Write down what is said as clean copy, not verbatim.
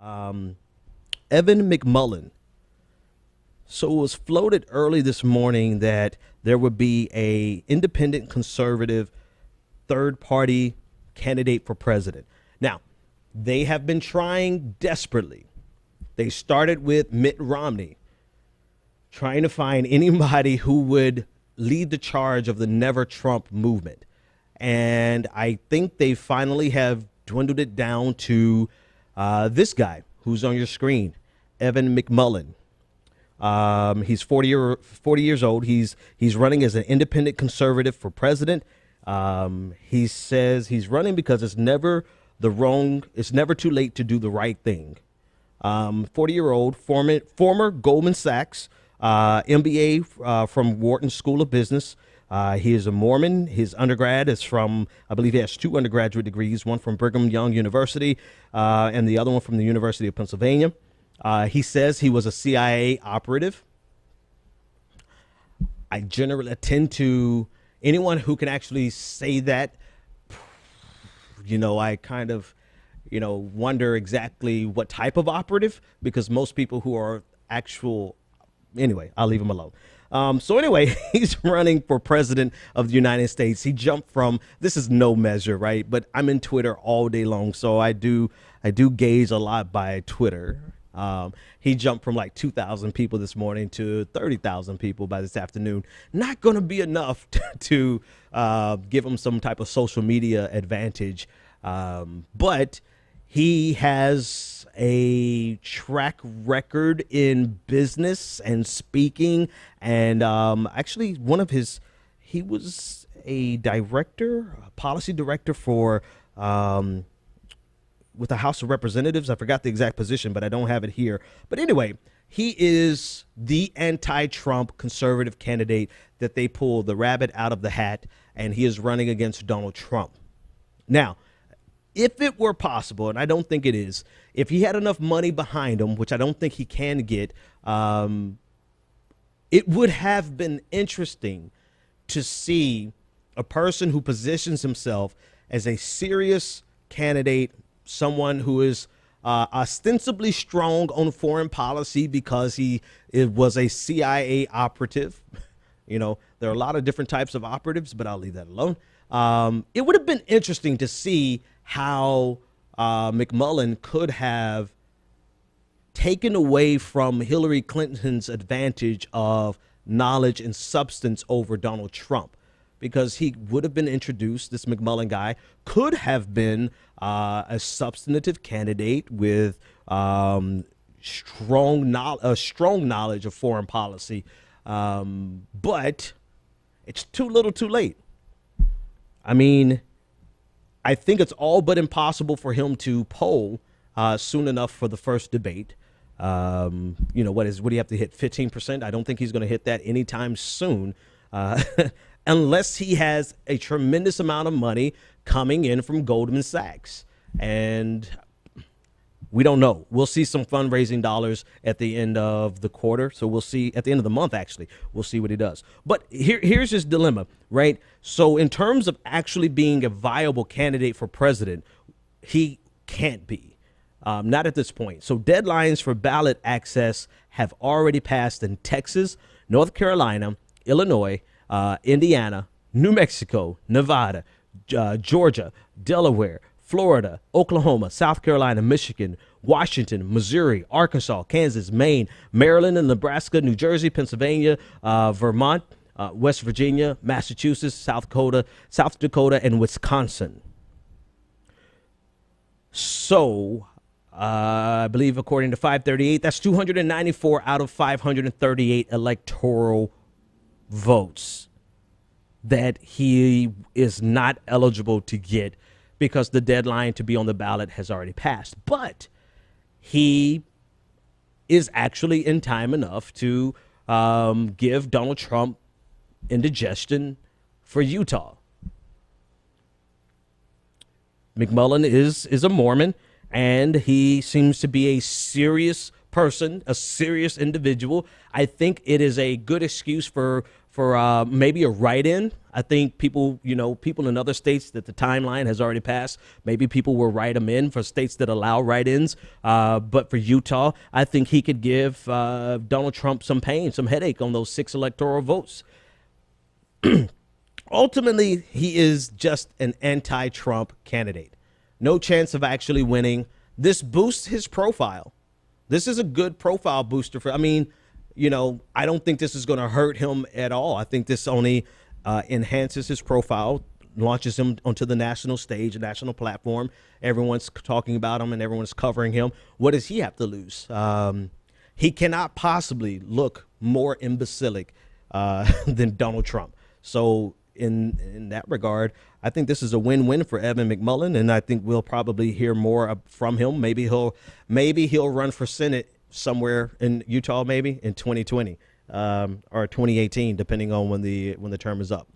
Evan McMullen. So it was floated early this morning that there would be a independent conservative third-party candidate for president. Now, they have been trying desperately. They started with Mitt Romney, trying to find anybody who would lead the charge of the Never Trump movement. And I think they finally have dwindled it down to this guy who's on your screen, Evan McMullen. He's 40 years old. He's running as an independent conservative for president. He says he's running because it's never too late to do the right thing. 40-year-old, former Goldman Sachs, MBA from Wharton School of Business. He is a Mormon. His undergrad is from, I believe he has 2 undergraduate degrees, one from Brigham Young University and the other one from the University of Pennsylvania. He says he was a CIA operative. I generally tend to, anyone who can actually say that, I kind of, wonder exactly what type of operative, because most people who are anyway, I'll leave him alone. So anyway, he's running for president of the United States. He jumped from, this is no measure, right? But I'm in Twitter all day long, so I do gauge a lot by Twitter. He jumped from like 2,000 people this morning to 30,000 people by this afternoon. Not going to be enough to give him some type of social media advantage. But he has a track record in business and speaking. And actually, he was a policy director for with the House of Representatives. I forgot the exact position, but I don't have it here. But anyway, he is the anti-Trump conservative candidate that they pulled the rabbit out of the hat, and he is running against Donald Trump. Now, if it were possible, and I don't think it is, if he had enough money behind him, which I don't think he can get, it would have been interesting to see a person who positions himself as a serious candidate, someone who is ostensibly strong on foreign policy because it was a CIA operative. There are a lot of different types of operatives, but I'll leave that alone. It would have been interesting to see how McMullen could have taken away from Hillary Clinton's advantage of knowledge and substance over Donald Trump, because he would have been introduced, this McMullen guy could have been a substantive candidate with strong knowledge of foreign policy. But it's too little too late. I mean, I think it's all but impossible for him to poll soon enough for the first debate. What do you have to hit, 15%? I don't think he's going to hit that anytime soon. Unless he has a tremendous amount of money coming in from Goldman Sachs. And we don't know. We'll see some fundraising dollars at the end of the quarter. So we'll see at the end of the month, actually. We'll see what he does. But here's his dilemma, right? So in terms of actually being a viable candidate for president, he can't be. Not at this point. So deadlines for ballot access have already passed in Texas, North Carolina, Illinois, Indiana, New Mexico, Nevada, Georgia, Delaware, Florida, Oklahoma, South Carolina, Michigan, Washington, Missouri, Arkansas, Kansas, Maine, Maryland, and Nebraska, New Jersey, Pennsylvania, Vermont, West Virginia, Massachusetts, South Dakota, and Wisconsin. So I believe according to 538, that's 294 out of 538 electoral votes that he is not eligible to get because the deadline to be on the ballot has already passed. But he is actually in time enough to give Donald Trump indigestion for Utah. McMullen is a Mormon, and he seems to be a serious person, a serious individual. I think it is a good excuse for for maybe a write-in. I think people in other states that the timeline has already passed, maybe people will write him in for states that allow write-ins. But for Utah, I think he could give Donald Trump some pain, some headache on those 6 electoral votes. Ultimately, he is just an anti-Trump candidate. No chance of actually winning. This boosts his profile. This is a good profile booster for, I don't think this is going to hurt him at all. I think this only enhances his profile, launches him onto the national stage, a national platform. Everyone's talking about him and everyone's covering him. What does he have to lose? He cannot possibly look more imbecilic than Donald Trump. So in that regard, I think this is a win-win for Evan McMullin, and I think we'll probably hear more from him. Maybe he'll run for Senate somewhere in Utah, maybe in 2020 or 2018, depending on when the term is up.